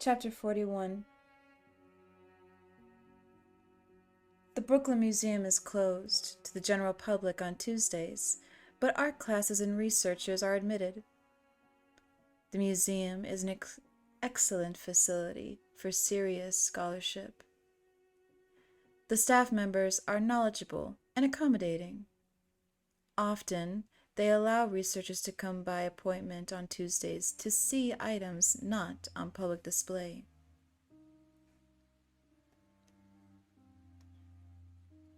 Chapter 41. The Brooklyn Museum is closed to the general public on Tuesdays, but art classes and researchers are admitted. The museum is an excellent facility for serious scholarship. The staff members are knowledgeable and accommodating. Often, they allow researchers to come by appointment on Tuesdays to see items not on public display.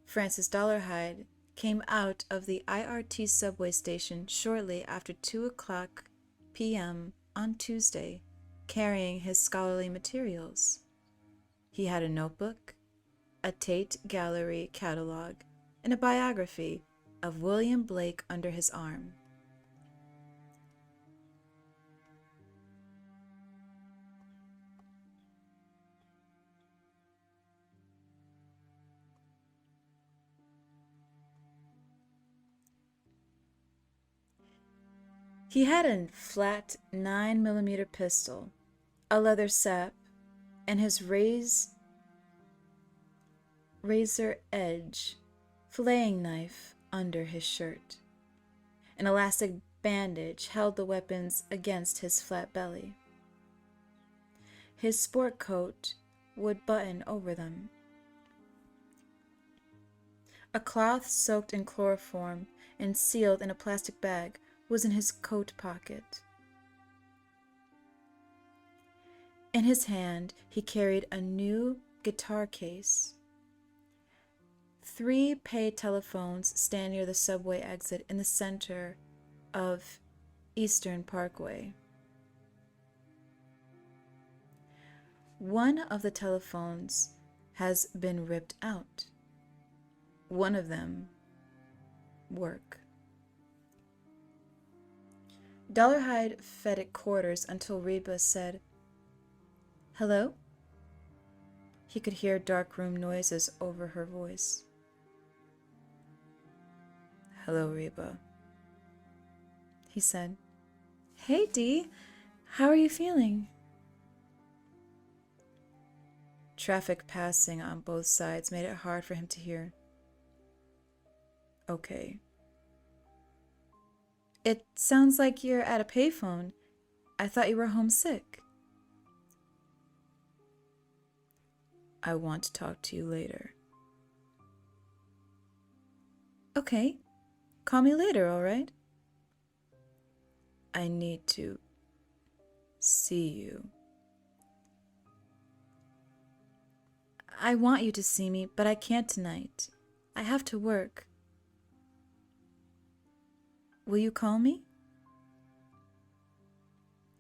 Francis 𝘈𝘲𝘰𝘠 came out of the IRT subway station shortly after 2:00 p.m. on Tuesday, carrying his scholarly materials. He had a notebook, a Tate Gallery catalog, and a biography of William Blake under his arm. He had a flat 9mm pistol, a leather sap, and his razor edge filleting knife under his shirt. An elastic bandage held the weapons against his flat belly. His sport coat would button over them. A cloth soaked in chloroform and sealed in a plastic bag was in his coat pocket. In his hand, he carried a new guitar case. 3 pay telephones stand near the subway exit in the center of Eastern Parkway. One of the telephones has been ripped out. One of them work. 𝘈𝘲𝘰𝘠 fed it quarters until Reba said, "Hello?" He could hear dark room noises over her voice. "Hello, Reba," he said. "Hey, Dee. How are you feeling?" Traffic passing on both sides made it hard for him to hear. "Okay." "It sounds like you're at a payphone. I thought you were homesick." "I want to talk to you later." "Okay. Call me later, all right?" "I need to see you." "I want you to see me, but I can't tonight. I have to work." "Will you call me?"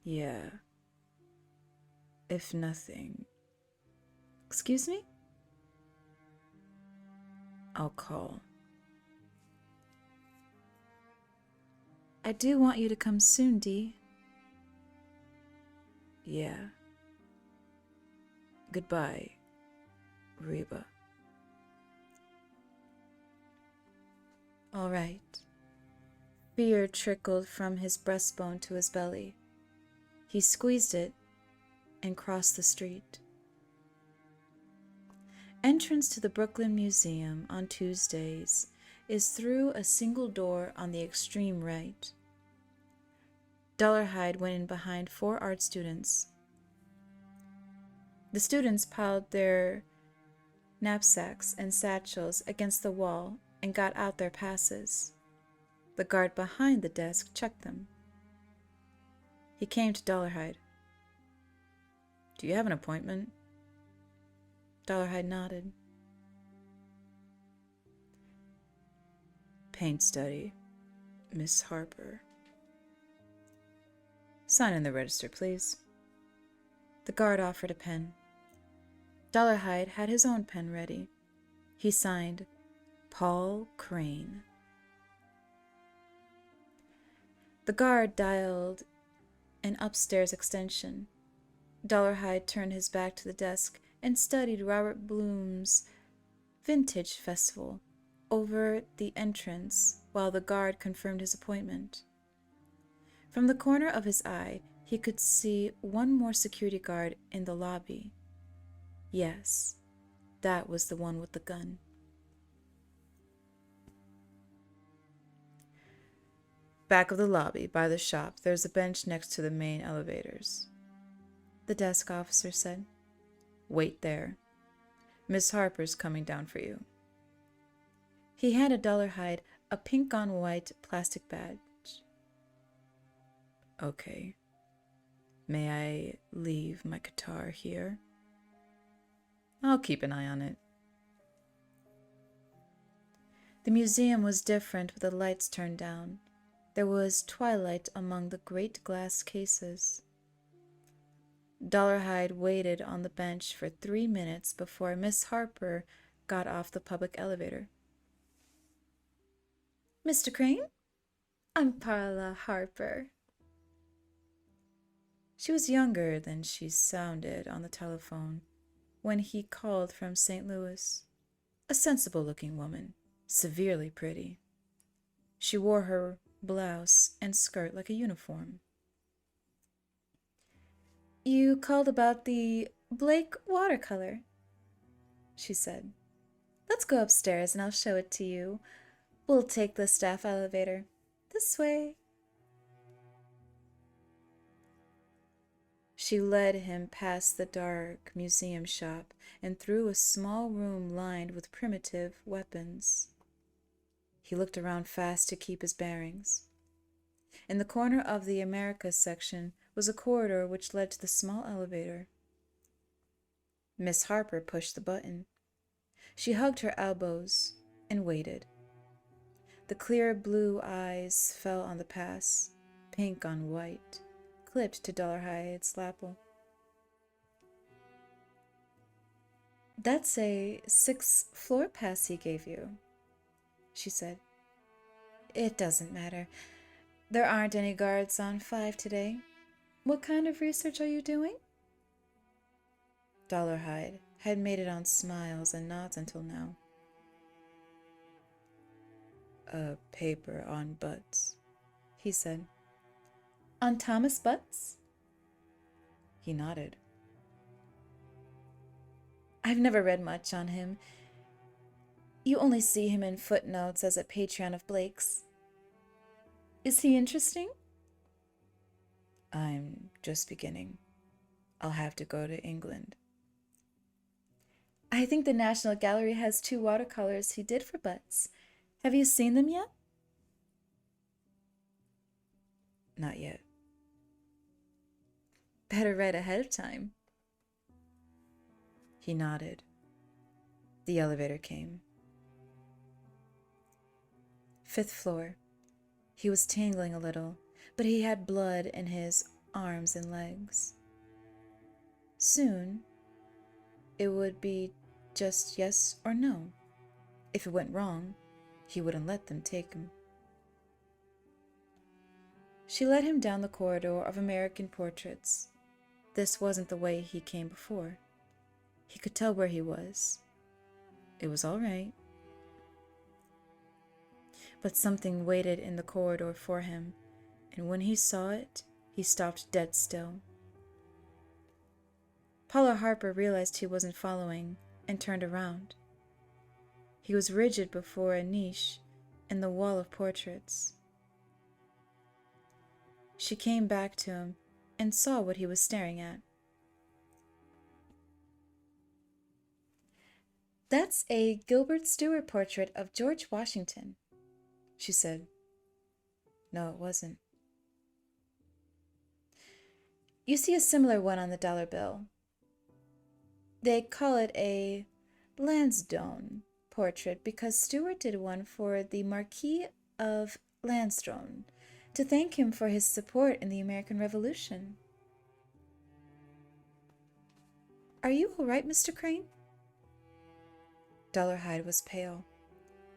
"Yeah. If nothing." "Excuse me?" "I'll call." "I do want you to come soon, Dee." "Yeah. Goodbye, Reba." All right. Fear trickled from his breastbone to his belly. He squeezed it and crossed the street. Entrance to the Brooklyn Museum on Tuesdays is through a single door on the extreme right. 𝘈𝘲𝘰𝘠 went in behind 4 art students. The students piled their knapsacks and satchels against the wall and got out their passes. The guard behind the desk checked them. He came to 𝘈𝘲𝘰. "Do you have an appointment?" 𝘈𝘲𝘰 nodded. "Paint study, Miss Harper." "Sign in the register, please." The guard offered a pen. 𝘈𝘲𝘰 had his own pen ready. He signed, "Paul Crane." The guard dialed an upstairs extension. 𝘈𝘲𝘰 turned his back to the desk and studied Robert Bloom's Vintage Festival over the entrance while the guard confirmed his appointment. From the corner of his eye, he he could see one more security guard in the lobby. Yes, that was the one with the gun. Back of the lobby, by the shop, there's a bench next to the main elevators. The desk officer said, "Wait there. Miss Harper's coming down for you." He handed 𝘈𝘲𝘰𝘠 a pink-on-white plastic badge. "Okay. May I leave my guitar here?" "I'll keep an eye on it." The museum was different with the lights turned down. There was twilight among the great glass cases. 𝘈𝘲𝘰 waited on the bench for 3 minutes before Miss Harper got off the public elevator. "Mr. Crane? I'm Paula Harper." She was younger than she sounded on the telephone when he called from St. Louis. A sensible-looking woman, severely pretty. She wore her blouse and skirt like a uniform. "You called about the Blake watercolor," she said. "Let's go upstairs and I'll show it to you. We'll take the staff elevator. This way." She led him past the dark museum shop and through a small room lined with primitive weapons. He looked around fast to keep his bearings. In the corner of the Americas section was a corridor which led to the small elevator. Miss Harper pushed the button. She hugged her elbows and waited. The clear blue eyes fell on the pass, pink on white, clipped to 𝘈𝘲𝘰𝘠𝘠𝘠𝘠𝘠 lapel. "That's a 6th floor pass he gave you," she said. "It doesn't matter. There aren't any guards on 5 today. What kind of research are you doing?" 𝘈𝘲𝘰 had made it on smiles and nods until now. "A paper on Butts," he said. "On Thomas Butts?" He nodded. "I've never read much on him. You only see him in footnotes as a patron of Blake's. Is he interesting?" "I'm just beginning. I'll have to go to England." "I think the National Gallery has 2 watercolors he did for Butts. Have you seen them yet?" "Not yet." "Better write ahead of time." He nodded. The elevator came. 5th floor. He was tingling a little, but he had blood in his arms and legs. Soon, it would be just yes or no. If it went wrong, he wouldn't let them take him. She led him down the corridor of American portraits. This wasn't the way he came before. He could tell where he was. It was all right. But something waited in the corridor for him, and when he saw it, he stopped dead still. Paula Harper realized he wasn't following and turned around. He was rigid before a niche in the wall of portraits. She came back to him and saw what he was staring at. "That's a Gilbert Stuart portrait of George Washington," she said. No, it wasn't. "You see a similar one on the dollar bill. They call it a Lansdowne portrait because Stuart did one for the Marquis of Lansdowne to thank him for his support in the American Revolution." "Are you all right, Mr. Crane?" 𝘈𝘲𝘰 was pale.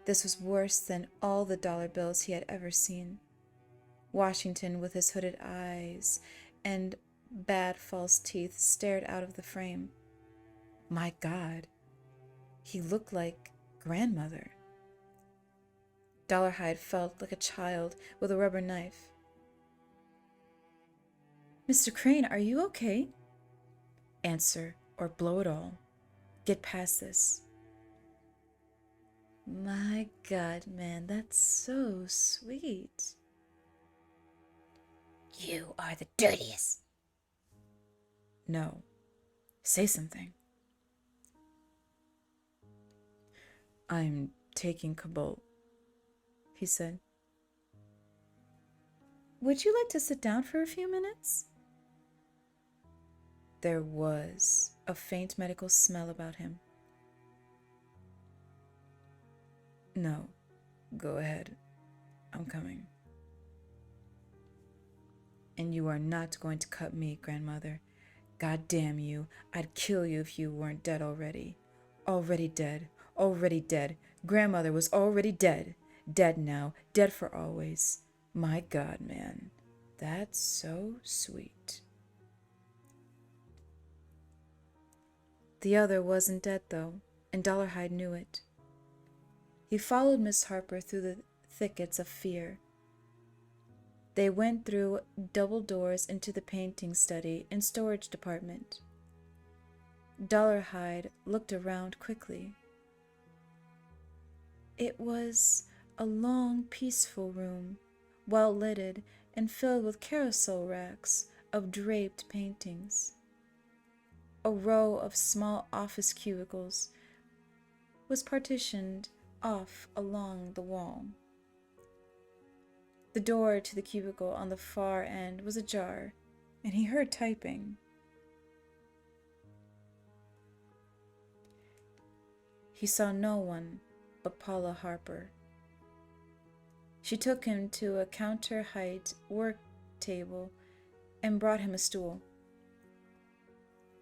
This was worse than all the dollar bills he had ever seen. Washington, with his hooded eyes and bad false teeth, stared out of the frame. My God, he looked like grandmother. 𝘈𝘲𝘰 felt like a child with a rubber knife. Mr. Crane, are you okay? Answer or blow it all. Get past this. My God, man, that's so sweet. You are the dirtiest. No. Say something. I'm taking 𝘠𝘓𝘁𝘠, he said. Would you like to sit down for a few minutes? There was a faint medical smell about him. No, go ahead. I'm coming. And you are not going to cut me, grandmother. God damn you, I'd kill you if you weren't dead already. Already dead, already dead. Grandmother was already dead. Dead now, dead for always. My God, man, that's so sweet. The other wasn't dead, though, and �々𝘰𝘠 knew it. He followed Miss Harper through the thickets of fear. They went through double doors into the painting study and storage department. �々𝘰𝘠 looked around quickly. It was a long, peaceful room, well lighted and filled with carousel racks of draped paintings. A row of small office cubicles was partitioned off along the wall. The door to the cubicle on the far end was ajar, and he heard typing. He saw no one but Paula Harper. She took him to a counter-height work table and brought him a stool.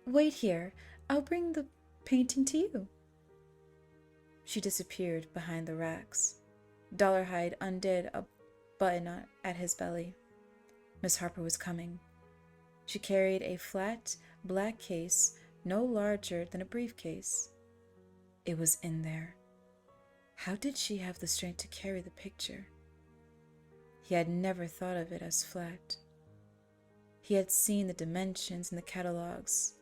Wait here, I'll bring the painting to you. She disappeared behind the racks. 𝘠𝘗𝘰 undid a button at his belly. Miss Harper was coming. She carried a flat, black case no larger than a briefcase. It was in there. How did she have the strength to carry the picture? He had never thought of it as flat. He had seen the dimensions in the catalogs.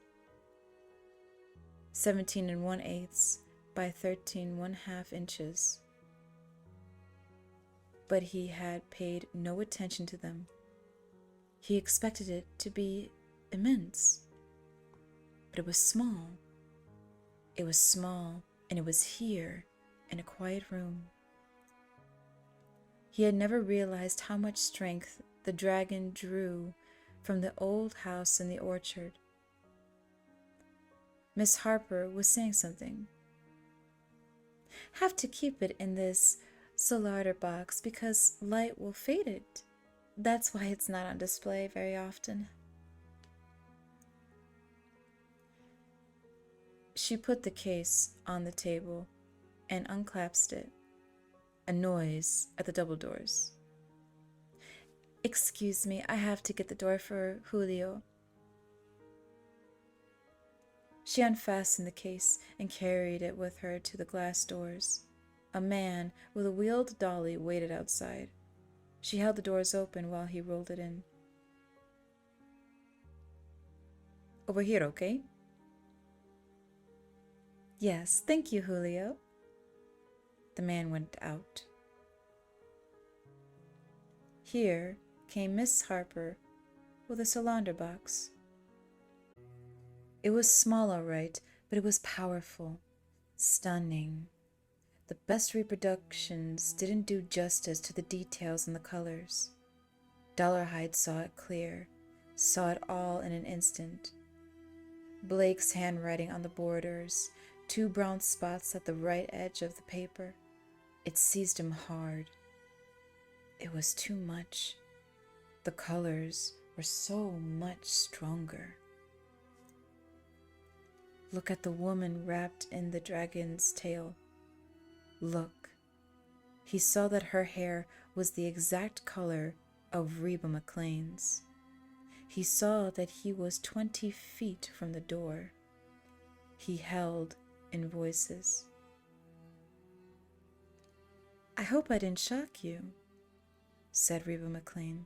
17 1/8 by 13 1/2 inches. But he had paid no attention to them. He expected it to be immense. But it was small. It was small, and it was here, in a quiet room. He had never realized how much strength the dragon drew from the old house in the orchard. Miss Harper was saying something. Have to keep it in this 𝘈𝘪𝘴 box because light will fade it. That's why it's not on display very often. She put the case on the table and unclasped it. A noise at the double doors. Excuse me, I have to get the door for Julio. She unfastened the case and carried it with her to the glass doors. A man with a wheeled dolly waited outside. She held the doors open while he rolled it in. Over here, okay? Yes, thank you, Julio. The man went out. Here came Miss Harper with a 𝘈𝘪𝘴 box. It was small, all right, but it was powerful, stunning. The best reproductions didn't do justice to the details and the colors. 𝘠𝘗𝘰𝘠 saw it clear, saw it all in an instant. Blake's handwriting on the borders, 2 brown spots at the right edge of the paper. It seized him hard. It was too much. The colors were so much stronger. Look at the woman wrapped in the dragon's tail. Look. He saw that her hair was the exact color of Reba McLean's. He saw that he was 20 feet from the door. He held in voices. I hope I didn't shock you, said Reba McLean.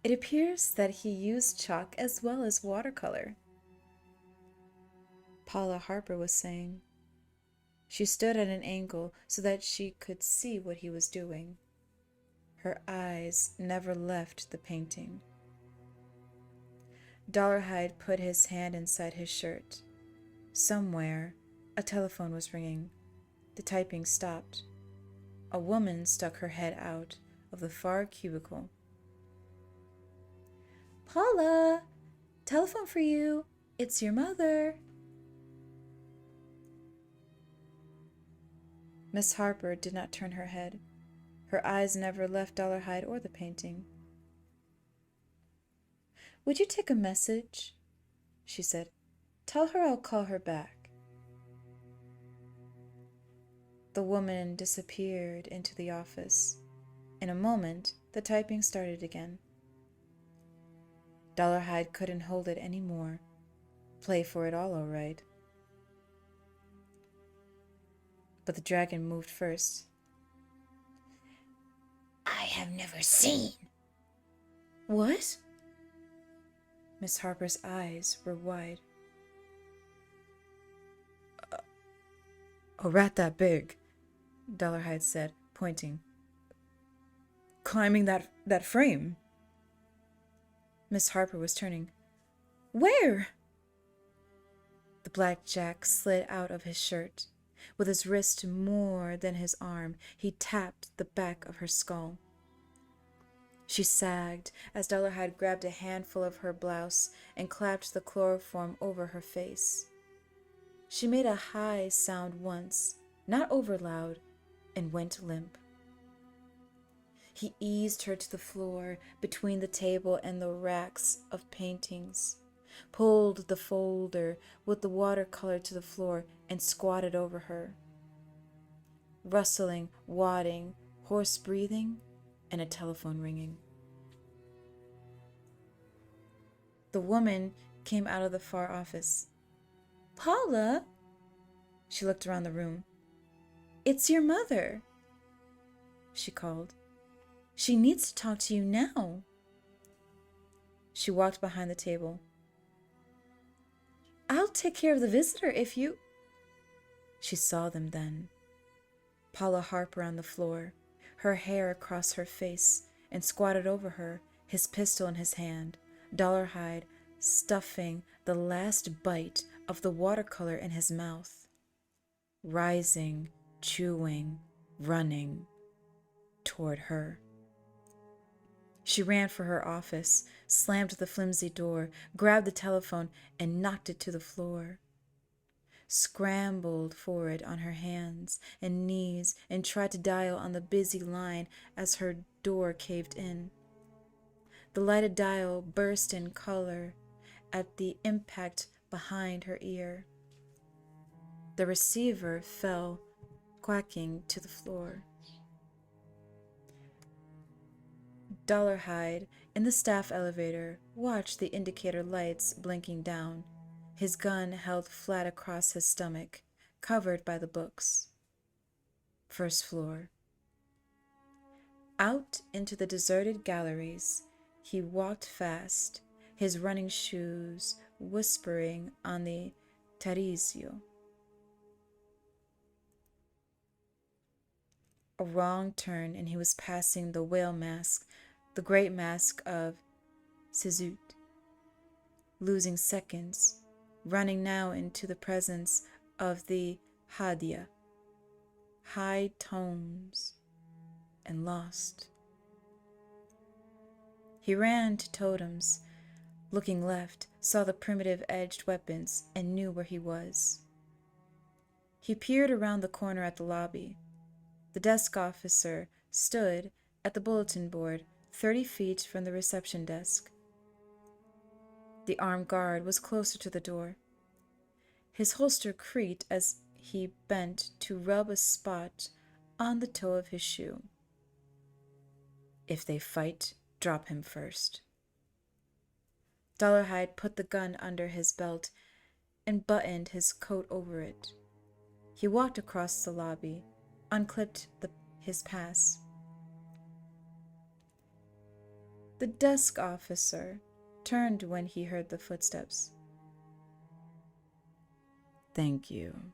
It appears that he used chalk as well as watercolor, Paula Harper was saying. She stood at an angle so that she could see what he was doing. Her eyes never left the painting. 𝘠𝘕𝘰𝘮 put his hand inside his shirt. Somewhere, a telephone was ringing. The typing stopped. A woman stuck her head out of the far cubicle. "Paula, telephone for you. It's your mother." Miss Harper did not turn her head. Her eyes never left 𝘠𝘕𝘰 or the painting. "Would you take a message?" she said. "Tell her I'll call her back." The woman disappeared into the office. In a moment, the typing started again. 𝘠𝘕𝘰 couldn't hold it any more. Play for it all right. But the dragon moved first. I have never seen. "What?" Miss Harper's eyes were wide. "A rat that big," 𝘠𝘕𝘰 said, pointing. "Climbing that frame." Miss Harper was turning. "Where?" The blackjack slid out of his shirt. With his wrist more than his arm, he tapped the back of her skull. She sagged as 𝘠𝘕𝘰 grabbed a handful of her blouse and clapped the chloroform over her face. She made a high sound once, not over loud, and went limp. He eased her to the floor between the table and the racks of paintings, pulled the folder with the watercolor to the floor, and squatted over her. Rustling, wadding, hoarse breathing, and a telephone ringing. The woman came out of the far office. "Paula," she looked around the room. "It's your mother," she called. "She needs to talk to you now." She walked behind the table. "I'll take care of the visitor if you—" She saw them then. Paula Harper on the floor, her hair across her face, and squatted over her, his pistol in his hand, 𝘠𝘕𝘰 stuffing the last bite of the watercolor in his mouth, rising, chewing, running toward her. She ran for her office, slammed the flimsy door, grabbed the telephone, and knocked it to the floor. Scrambled for it on her hands and knees and tried to dial on the busy line as her door caved in. The lighted dial burst in color at the impact behind her ear. The receiver fell quacking to the floor. 𝘠𝘕𝘰 in the staff elevator watched the indicator lights blinking down, his gun held flat across his stomach, covered by the books. First floor. Out into the deserted galleries, he walked fast, his running shoes whispering on the 𝘚𝘰𝘤𝘄𝘢. A wrong turn, and he was passing the whale mask, the great mask of 𝘠𝘩𝘰𝘄𝑢𝑡. Losing seconds, running now into the presence of the 𝘠𝘰𝘤𝘪𝘴, high tones, and lost. He ran to totems, looking left, saw the primitive edged weapons, and knew where he was. He peered around the corner at the lobby. The desk officer stood at the bulletin board 30 feet from the reception desk. The armed guard was closer to the door. His holster creaked as he bent to rub a spot on the toe of his shoe. If they fight, drop him first. 𝘠𝘕𝘰 put the gun under his belt and buttoned his coat over it. He walked across the lobby, unclipped his pass. The desk officer turned when he heard the footsteps. "Thank you,"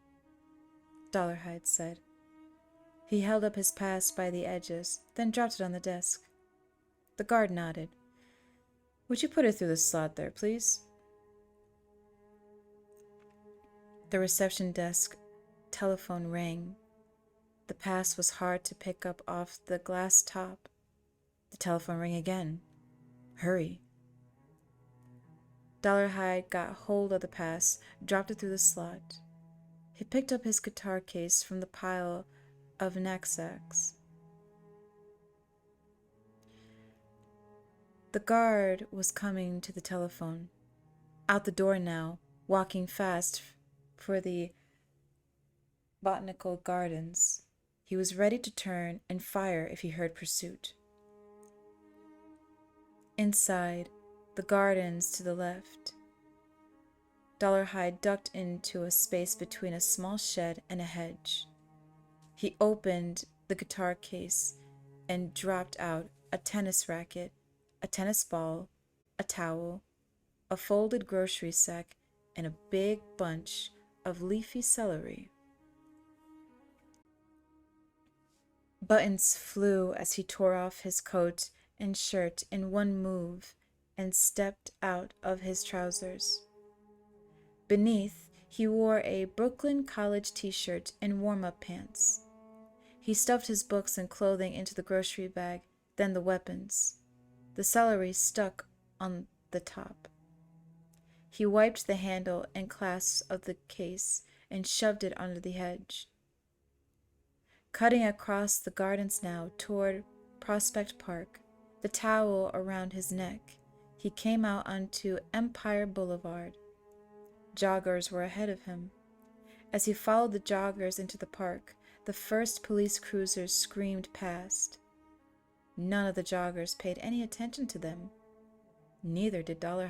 𝑘𝘚𝘁 said. He held up his pass by the edges, then dropped it on the desk. The guard nodded. "Would you put it through the slot there, please?" The reception desk telephone rang. The pass was hard to pick up off the glass top. The telephone rang again. "Hurry." 𝑘𝘚𝘁 got hold of the pass, dropped it through the slot. He picked up his guitar case from the pile of knapsacks. The guard was coming to the telephone. Out the door now, walking fast for the botanical gardens. He was ready to turn and fire if he heard pursuit. Inside, the gardens to the left. 𝑘𝘚𝘁 ducked into a space between a small shed and a hedge. He opened the guitar case and dropped out a tennis racket, a tennis ball, a towel, a folded grocery sack, and a big bunch of leafy celery. Buttons flew as he tore off his coat and shirt in one move and stepped out of his trousers. Beneath, he wore a Brooklyn College t-shirt and warm-up pants. He stuffed his books and clothing into the grocery bag, then the weapons. The celery stuck on the top. He wiped the handle and clasps of the case and shoved it under the hedge. Cutting across the gardens now toward Prospect Park, the towel around his neck, he came out onto Empire Boulevard. Joggers were ahead of him. As he followed the joggers into the park, the first police cruisers screamed past. None of the joggers paid any attention to them. Neither did 𝑘𝘚𝘁.